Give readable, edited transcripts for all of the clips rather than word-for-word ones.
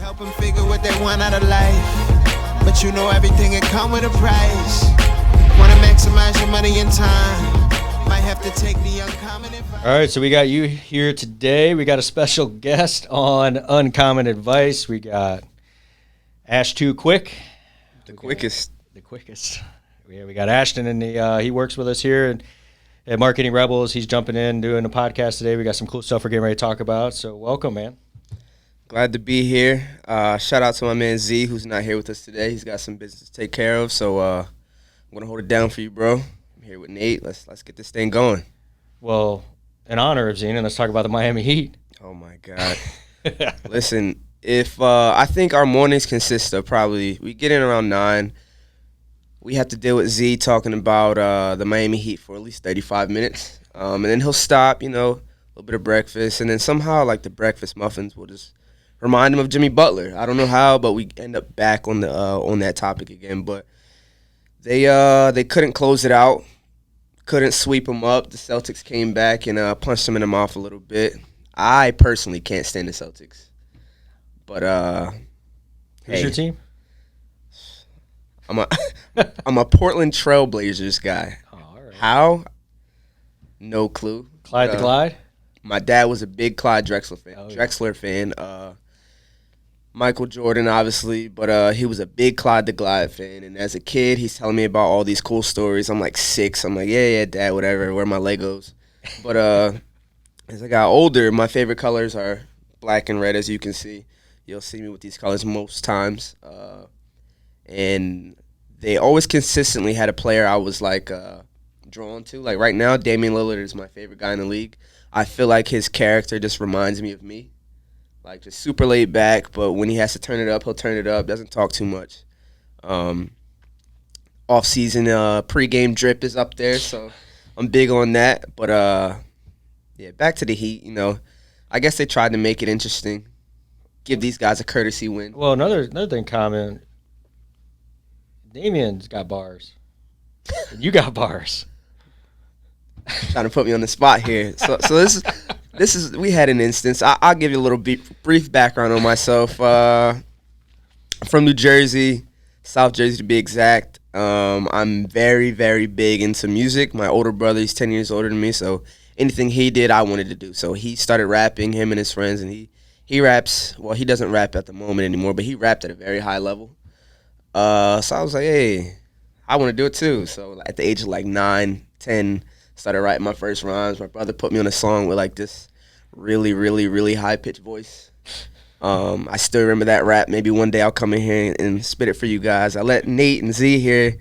Help them figure what they want out of life. But you know everything it come with a price. Wanna maximize your money and time. Might have to take the uncommon advice. All right, so we got you here today. We got a special guest on Uncommon Advice. We got Ash Too Quick. The quickest. Yeah, we got Ashton, and he works with us here at Marketing Rebels. He's jumping in, doing a podcast today. We got some cool stuff we're getting ready to talk about. So welcome, man. Glad to be here. Shout out to my man Z, who's not here with us today. He's got some business to take care of, so I'm gonna hold it down for you, bro. I'm here with Nate. Let's get this thing going. Well, in honor of Zine, let's talk about the Miami Heat. Oh my God. Listen, if I think our mornings consist of we get in around 9. We have to deal with Z talking about the Miami Heat for at least 35 minutes, and then he'll stop, a little bit of breakfast, and then somehow like the breakfast muffins will just remind him of Jimmy Butler. I don't know how, but we end up back on that topic again. But they couldn't close it out, couldn't sweep them up. The Celtics came back and punched them in the mouth a little bit. I personally can't stand the Celtics, but Who's your team? I'm a Portland Trail Blazers guy. Oh, all right. How? No clue. Clyde the Glide? My dad was a big Clyde Drexler fan. Oh, yeah. Drexler fan. Michael Jordan, obviously, but he was a big Clyde the Glide fan. And as a kid, he's telling me about all these cool stories. I'm like 6. I'm like, yeah, Dad, whatever. Where are my Legos? But as I got older, my favorite colors are black and red, as you can see. You'll see me with these colors most times. And they always consistently had a player I was like drawn to. Like right now, Damian Lillard is my favorite guy in the league. I feel like his character just reminds me of me. Like just super laid back, but when he has to turn it up, he'll turn it up. Doesn't talk too much. Off-season pregame drip is up there, so I'm big on that. But yeah, back to the Heat. I guess they tried to make it interesting, give these guys a courtesy win. Well, another thing common, Damian's got bars. And you got bars. Trying to put me on the spot here. So this is we had an instance. I'll give you a little brief background on myself. From New Jersey, South Jersey to be exact. I'm very, very big into music. My older brother, he's 10 years older than me, so anything he did, I wanted to do. So he started rapping, him and his friends, and he raps. Well, he doesn't rap at the moment anymore, but he rapped at a very high level. So I was like, hey, I want to do it too. So at the age of like 9, 10, started writing my first rhymes. My brother put me on a song with like this really, really, really high-pitched voice. I still remember that rap. Maybe one day I'll come in here and spit it for you guys. I let Nate and Z hear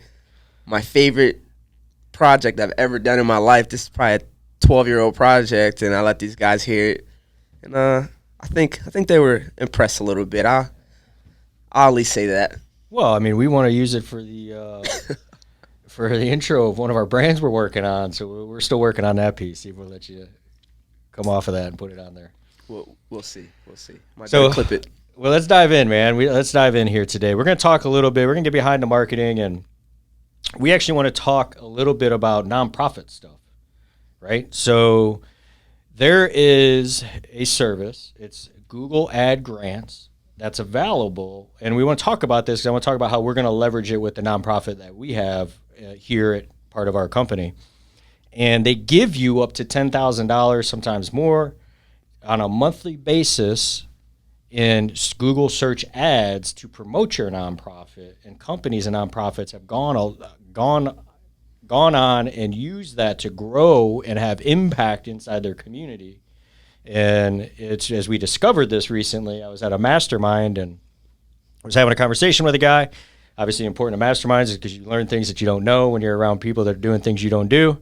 my favorite project I've ever done in my life. This is probably a 12-year-old project, and I let these guys hear it. And I think they were impressed a little bit. I'll at least say that. Well, I mean, we want to use it for the for the intro of one of our brands we're working on, so we're still working on that piece. See if we'll let you come off of that and put it on there. We'll see. Might So clip it. Well, let's dive in, man. Let's dive in here today. We're going to talk a little bit. We're going to get behind the marketing, and we actually want to talk a little bit about nonprofit stuff, right? So there is a service. It's Google Ad Grants that's available, and we want to talk about this because I want to talk about how we're going to leverage it with the nonprofit that we have here at part of our company. And they give you up to $10,000, sometimes more, on a monthly basis in Google search ads to promote your nonprofit. And companies and nonprofits have gone on and used that to grow and have impact inside their community. And it's, as we discovered this recently, I was at a mastermind and I was having a conversation with a guy. Obviously important to masterminds is because you learn things that you don't know when you're around people that are doing things you don't do.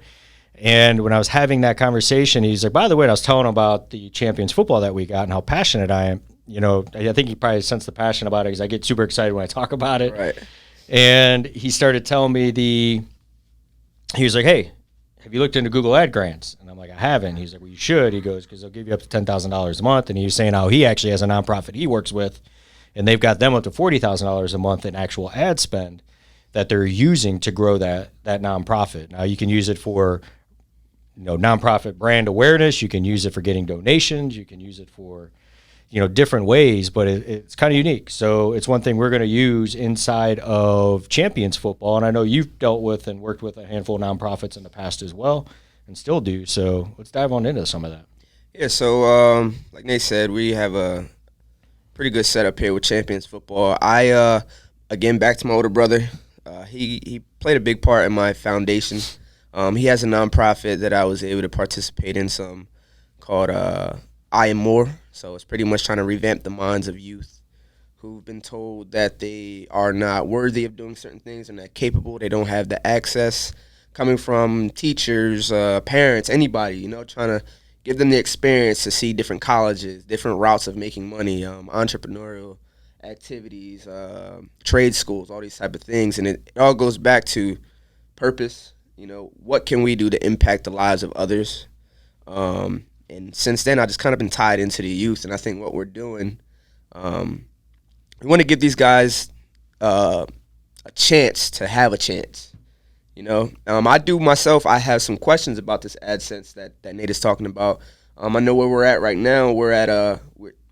And when I was having that conversation, he's like, by the way, and I was telling him about the Champions football that we got and how passionate I am. I think he probably sensed the passion about it because I get super excited when I talk about it. Right. And he started telling me he was like, hey, have you looked into Google Ad Grants? And I'm like, I haven't. He's like, well, you should. He goes, because they'll give you up to $10,000 a month. And he was saying how he actually has a nonprofit he works with, and they've got them up to $40,000 a month in actual ad spend that they're using to grow that nonprofit. Now, you can use it for nonprofit brand awareness. You can use it for getting donations. You can use it for different ways, but it's kind of unique. So it's one thing we're going to use inside of Champions Football. And I know you've dealt with and worked with a handful of nonprofits in the past as well, and still do. So let's dive on into some of that. Yeah, so like Nate said, we have a pretty good setup here with Champions Football. I, again, back to my older brother. He played a big part in my foundation. He has a nonprofit that I was able to participate in some called I Am More. So it's pretty much trying to revamp the minds of youth who've been told that they are not worthy of doing certain things and not capable. They don't have the access coming from teachers, parents, anybody, trying to give them the experience to see different colleges, different routes of making money, entrepreneurial activities, trade schools, all these type of things. And it all goes back to purpose. What can we do to impact the lives of others? And since then, I just kind of been tied into the youth. And I think what we're doing, we want to give these guys a chance to have a chance. I do myself, I have some questions about this AdSense that Nate is talking about. I know where we're at right now. We're at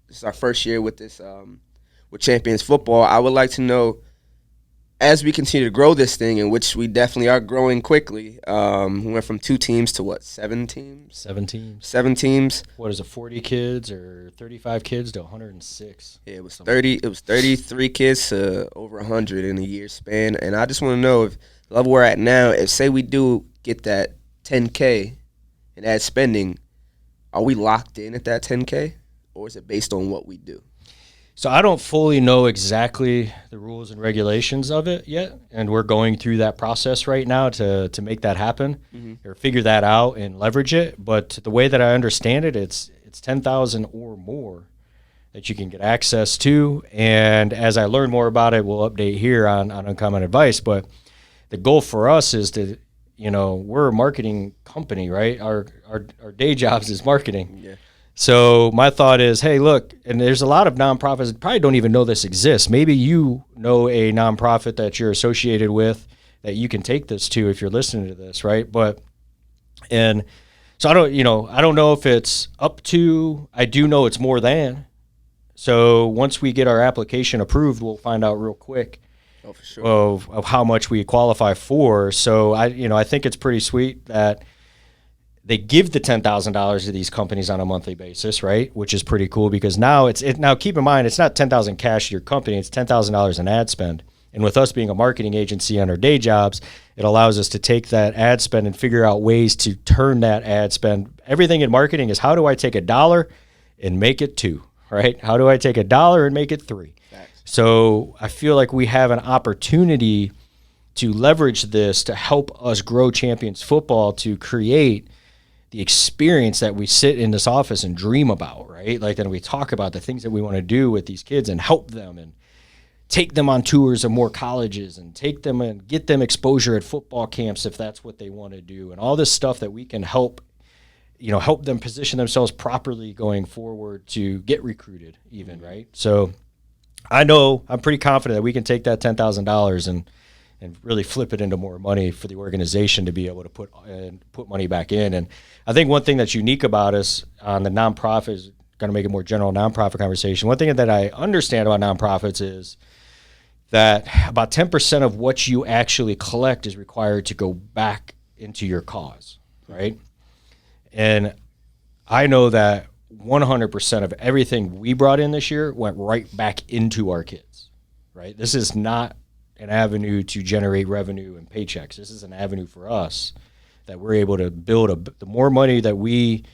this is our first year with this with Champions Football. I would like to know, as we continue to grow this thing, in which we definitely are growing quickly, we went from 2 teams to 7 teams? 7 teams. 7 teams. What is it, 40 kids or 35 kids to 106? Yeah, it was 30. It was 33 kids to over 100 in a year span. And I just want to know, if the level we're at now, if say we do get that 10K in ad spending, are we locked in at that 10K, or is it based on what we do? So I don't fully know exactly the rules and regulations of it yet, and we're going through that process right now to make that happen, or figure that out and leverage it. But the way that I understand it, it's 10,000 or more that you can get access to. And as I learn more about it, we'll update here on Uncommon Advice. But the goal for us is to, we're a marketing company, right? Our day jobs is marketing. Yeah. So my thought is, hey, look, and there's a lot of nonprofits that probably don't even know this exists. Maybe you know a nonprofit that you're associated with that you can take this to if you're listening to this, right? And so I don't know if it's up to, I do know it's more than. So once we get our application approved, we'll find out real quick for sure. of how much we qualify for. So I think it's pretty sweet that they give the $10,000 to these companies on a monthly basis, right? Which is pretty cool, because now now keep in mind, it's not $10,000 cash to your company, it's $10,000 in ad spend. And with us being a marketing agency on our day jobs, it allows us to take that ad spend and figure out ways to turn that ad spend. Everything in marketing is, how do I take $1 and make it 2, right? How do I take $1 and make it 3? Thanks. So I feel like we have an opportunity to leverage this to help us grow Champions Football, to create the experience that we sit in this office and dream about, right? Like, then we talk about the things that we want to do with these kids and help them and take them on tours of more colleges and take them and get them exposure at football camps if that's what they want to do, and all this stuff that we can help them position themselves properly going forward to get recruited even, right? So I know I'm pretty confident that we can take that $10,000 and really flip it into more money for the organization to be able to put money back in. And I think one thing that's unique about us on the nonprofit, is going to make a more general nonprofit conversation. One thing that I understand about nonprofits is that about 10% of what you actually collect is required to go back into your cause, right? And I know that 100% of everything we brought in this year went right back into our kids, right? This is not an avenue to generate revenue and paychecks. This is an avenue for us that we're able to build the more money that we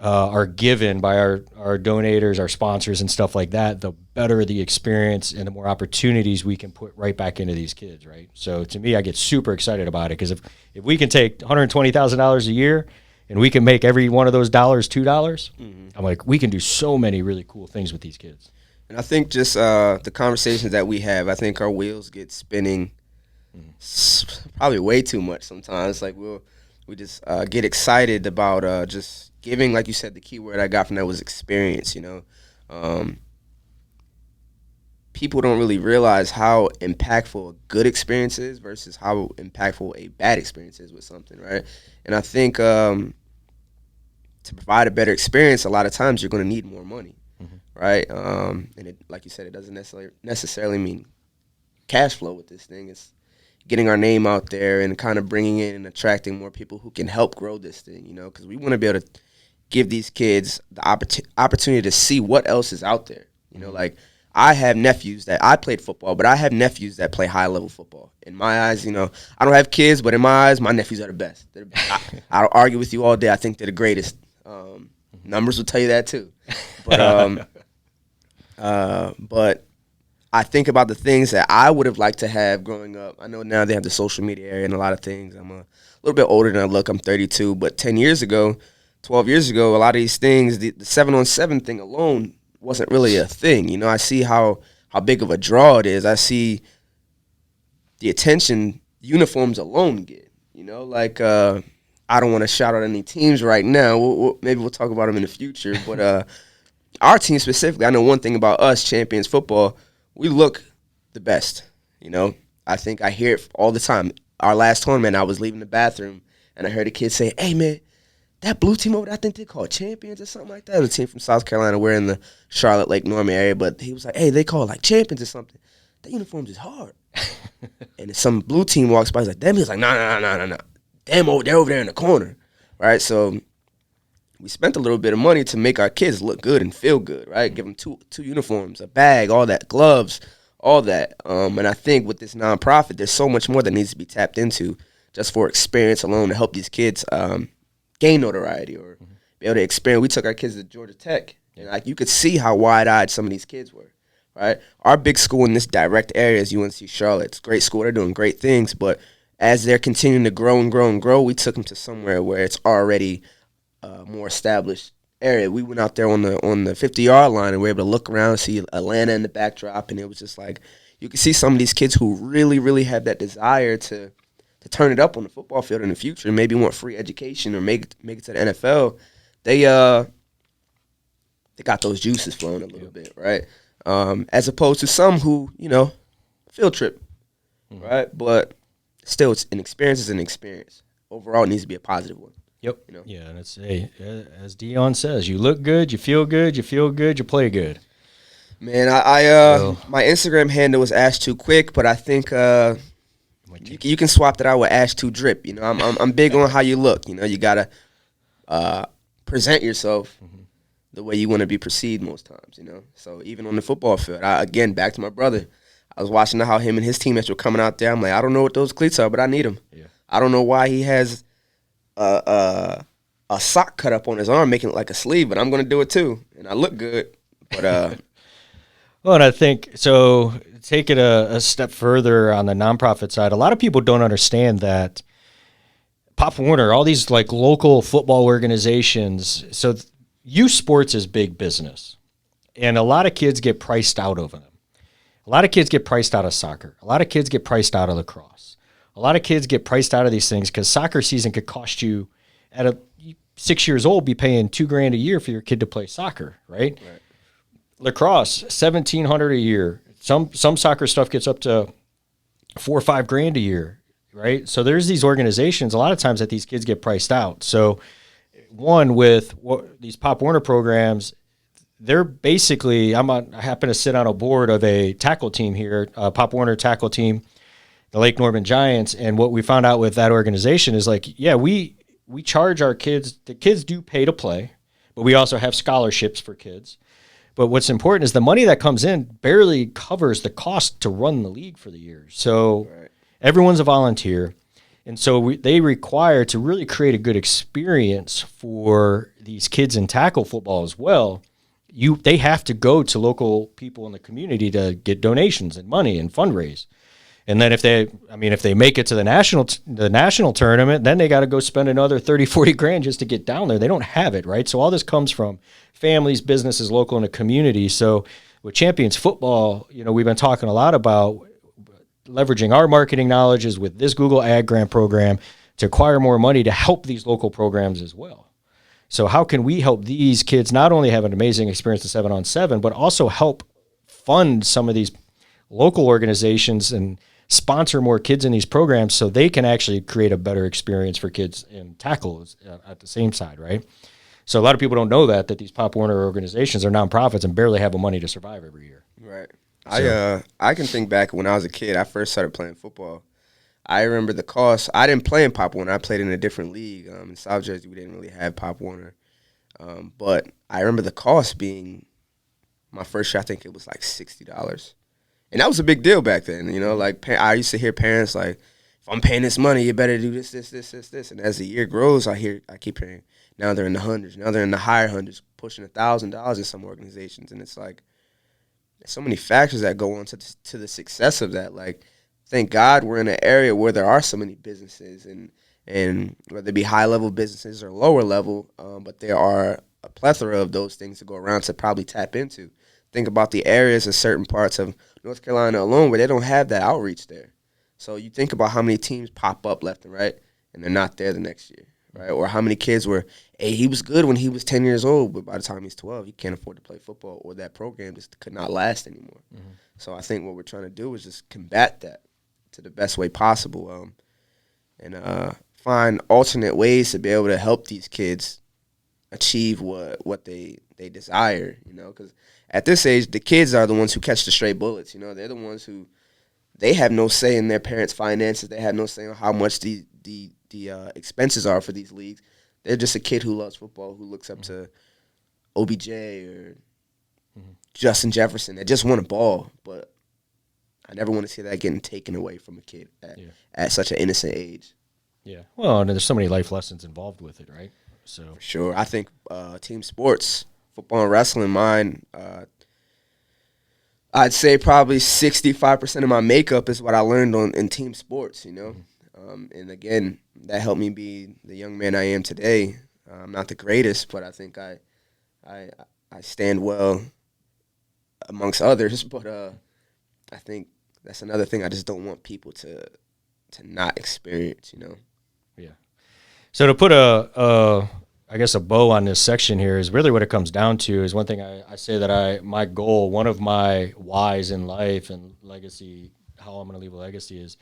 are given by our donators, our sponsors and stuff like that, the better the experience and the more opportunities we can put right back into these kids, right? So to me, I get super excited about it, because if we can take $120,000 a year and we can make every one of those dollars $2, I'm like, we can do so many really cool things with these kids. And I think just the conversations that we have, I think our wheels get spinning probably way too much sometimes. Like we just get excited about just giving, like you said, the key word I got from that was experience, People don't really realize how impactful a good experience is versus how impactful a bad experience is with something, right? And I think to provide a better experience, a lot of times you're going to need more money. right? And it, like you said, it doesn't necessarily mean cash flow with this thing. It's getting our name out there and kind of bringing in and attracting more people who can help grow this thing, because we want to be able to give these kids the opportunity to see what else is out there. Like I have nephews that I played football, but I have nephews that play high-level football. In my eyes, I don't have kids, but in my eyes, my nephews are the best. I'll argue with you all day. I think they're the greatest. Numbers will tell you that too. But I think about the things that I would have liked to have growing up. I know now they have the social media area and a lot of things. I'm a little bit older than I look. I'm 32. But 10 years ago, 12 years ago, a lot of these things, the 7-on-7 thing alone wasn't really a thing. I see how big of a draw it is. I see the attention uniforms alone get. Like I don't want to shout out any teams right now. Maybe we'll talk about them in the future. But our team specifically, I know one thing about us, Champions Football, we look the best. I think I hear it all the time. Our last tournament, I was leaving the bathroom, and I heard a kid say, "Hey, man, that blue team over there, I think they call Champions or something like that." It was a team from South Carolina. We're in the Charlotte, Lake Norman area, but he was like, "Hey, they call it like Champions or something. That uniforms is hard." And if some blue team walks by, he's like, "Damn," he's like, "No. Damn, they're over there in the corner." Right? So we spent a little bit of money to make our kids look good and feel good, right? Give them two uniforms, a bag, all that, gloves, all that. And I think with this nonprofit, there's so much more that needs to be tapped into just for experience alone to help these kids gain notoriety or be able to experience. We took our kids to Georgia Tech, and like you could see how wide-eyed some of these kids were, right? Our big school in this direct area is UNC Charlotte. It's a great school. They're doing great things, but as they're continuing to grow and grow and grow, we took them to somewhere where it's already more established area. We went out there on the 50-yard line and we were able to look around and see Atlanta in the backdrop, and it was just like you could see some of these kids who really, really have that desire to turn it up on the football field in the future and maybe want free education or make it to the NFL. They got those juices flowing a little bit, right? As opposed to some who, field trip, right? But still, it's an experience is an experience. Overall, it needs to be a positive one. Yep. Yeah, and it's as Dion says, you look good, you feel good, you play good. Man, my Instagram handle was Ash Too Quick, but I think you can swap that out with Ash Too Drip. I'm big on how you look. You gotta present yourself the way you want to be perceived most times. So even on the football field, again back to my brother. I was watching how him and his teammates were coming out there. I'm like, I don't know what those cleats are, but I need them. Yeah. I don't know why he has a sock cut up on his arm, making it like a sleeve, but I'm going to do it too, and I look good. But well, and I think so. Take it a step further on the nonprofit side. A lot of people don't understand that Pop Warner, all these like local football organizations. So youth sports is big business, and a lot of kids get priced out of them. A lot of kids get priced out of soccer. A lot of kids get priced out of lacrosse. A lot of kids get priced out of these things because soccer season could cost you, at 6 years old, be paying $2,000 a year for your kid to play soccer, right? Lacrosse, $1,700 a year. Some soccer stuff gets up to $4,000 or $5,000 a year, right? So there's these organizations a lot of times that these kids get priced out. So one with these Pop Warner programs, they're basically, I happen to sit on a board of a tackle team here, Pop Warner tackle team, the Lake Norman Giants, and what we found out with that organization is like, yeah, we charge our kids, the kids do pay to play, but we also have scholarships for kids. But what's important is the money that comes in barely covers the cost to run the league for the year. So everyone's a volunteer. And so they require to really create a good experience for these kids in tackle football as well. They have to go to local people in the community to get donations and money and fundraise. And then if they make it to the national tournament, then they got to go spend another 30, 40 grand just to get down there. They don't have it, right? So all this comes from families, businesses, local, and the community. So with Champions Football, we've been talking a lot about leveraging our marketing knowledges with this Google Ad Grant program to acquire more money to help these local programs as well. So how can we help these kids not only have an amazing experience at 7-on-7, but also help fund some of these local organizations and sponsor more kids in these programs so they can actually create a better experience for kids in tackles at the same side, right? So a lot of people don't know that these Pop Warner organizations are nonprofits and barely have the money to survive every year. Right. So- I can think back when I was a kid. I first started playing football. I remember the cost. I didn't play in Pop Warner. I played in a different league. In South Jersey, we didn't really have Pop Warner. But I remember the cost being my first year. I think it was like $60, and that was a big deal back then. You know, like I used to hear parents like, "If I'm paying this money, you better do this, this, this, this, this." And as the year grows, I keep hearing now they're in the hundreds. Now they're in the higher hundreds, pushing $1,000 in some organizations, and it's like there's so many factors that go on to the success of that. Like, thank God we're in an area where there are so many businesses, and whether it be high-level businesses or lower-level, but there are a plethora of those things to go around to probably tap into. Think about the areas of certain parts of North Carolina alone where they don't have that outreach there. So you think about how many teams pop up left and right, and they're not there the next year, right? Or how many kids were, hey, he was good when he was 10 years old, but by the time he's 12, he can't afford to play football, or that program just could not last anymore. Mm-hmm. So I think what we're trying to do is just combat that to the best way possible, and find alternate ways to be able to help these kids achieve what they desire, you know, because at this age, the kids are the ones who catch the stray bullets, you know. They're the ones who, they have no say in their parents' finances. They have no say on how much the expenses are for these leagues. They're just a kid who loves football, who looks up to OBJ or Justin Jefferson. They just want a ball, but I never want to see that getting taken away from a kid at such an innocent age. Yeah. Well, and there's so many life lessons involved with it, right? So for sure. I think team sports, football and wrestling, mine, I'd say probably 65% of my makeup is what I learned in team sports, you know. And again, that helped me be the young man I am today. I'm not the greatest, but I think I stand well amongst others. But I think that's another thing I just don't want people to not experience, you know. Yeah. So to put I guess a bow on this section here is really what it comes down to is one thing I say that my goal, one of my whys in life and legacy, how I'm going to leave a legacy is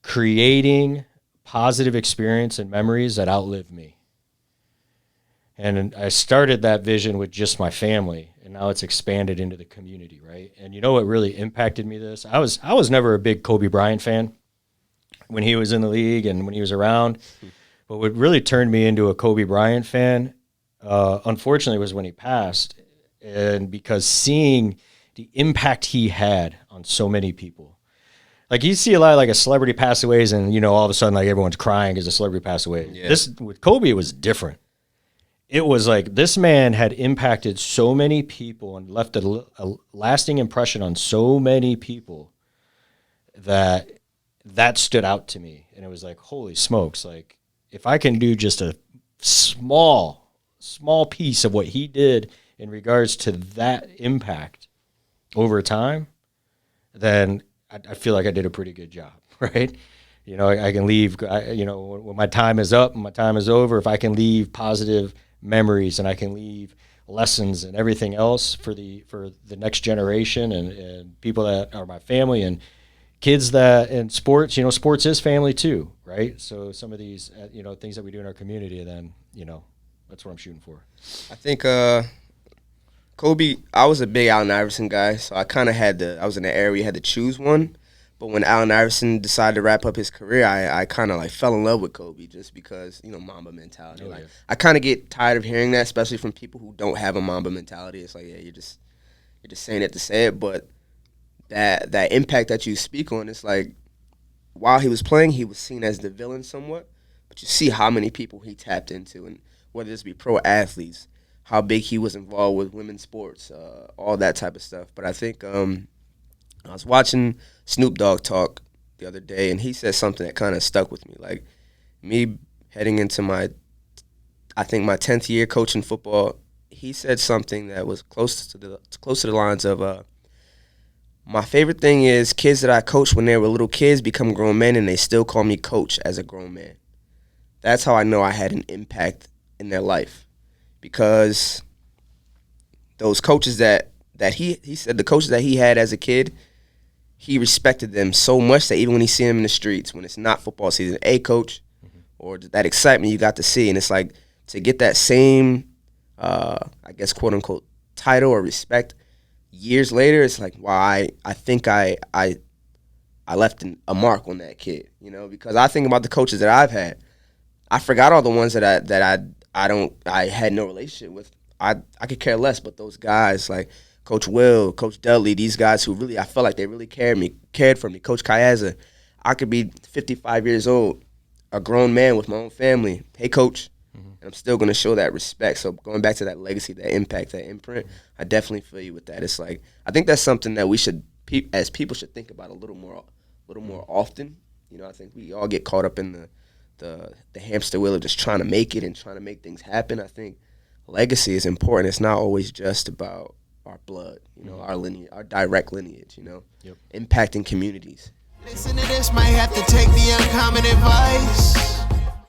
creating positive experience and memories that outlive me. And I started that vision with just my family, and now it's expanded into the community, right? And you know what really impacted me this? I was never a big Kobe Bryant fan when he was in the league and when he was around. But what really turned me into a Kobe Bryant fan, unfortunately, was when he passed. And because seeing the impact he had on so many people. Like, you see a lot of, like, a celebrity pass away, and, you know, all of a sudden, like, everyone's crying because a celebrity passed away. Yeah. With Kobe, it was different. It was like this man had impacted so many people and left a lasting impression on so many people that stood out to me. And it was like, holy smokes, like, if I can do just a small piece of what he did in regards to that impact over time, then I feel like I did a pretty good job, right? You know, I can leave, you know, when my time is up and my time is over, if I can leave positive memories and I can leave lessons and everything else for the next generation and people that are my family and kids that in sports, you know, sports is family too, right? So some of these, you know, things that we do in our community, then, you know, that's what I'm shooting for. I think Kobe, I was a big Allen Iverson guy, so I kind of I was in the area where you had to choose one. But when Allen Iverson decided to wrap up his career, I kind of like fell in love with Kobe just because, you know, Mamba mentality. Oh, like, yeah. I kind of get tired of hearing that, especially from people who don't have a Mamba mentality. It's like, yeah, you're just saying it to say it, but that impact that you speak on, it's like while he was playing, he was seen as the villain somewhat, but you see how many people he tapped into, and whether this be pro athletes, how big he was involved with women's sports, all that type of stuff. But I think I was watching Snoop Dogg talk the other day, and he said something that kind of stuck with me. Like, me heading into my 10th year coaching football, he said something that was close to the lines of, my favorite thing is kids that I coached when they were little kids become grown men and they still call me coach as a grown man. That's how I know I had an impact in their life. Because those coaches that he said, the coaches that he had as a kid, he respected them so much that even when he see them in the streets, when it's not football season, coach, or that excitement you got to see. And it's like, to get that same I guess, quote unquote, title or respect. Years later, it's like, wow, I think I left a mark on that kid, you know, because I think about the coaches that I've had. I forgot all the ones that I had no relationship with. I could care less, but those guys like Coach Will, Coach Dudley, these guys who really, I felt like they really cared for me. Coach Kayaza, I could be 55 years old, a grown man with my own family. Hey, Coach, and I'm still going to show that respect. So going back to that legacy, that impact, that imprint, I definitely feel you with that. It's like, I think that's something that we should, as people, should think about a little more often. You know, I think we all get caught up in the hamster wheel of just trying to make it and trying to make things happen. I think legacy is important. It's not always just about our blood, you know, our lineage, our direct lineage, you know, impacting communities. Listen to this, might have to take the uncommon advice.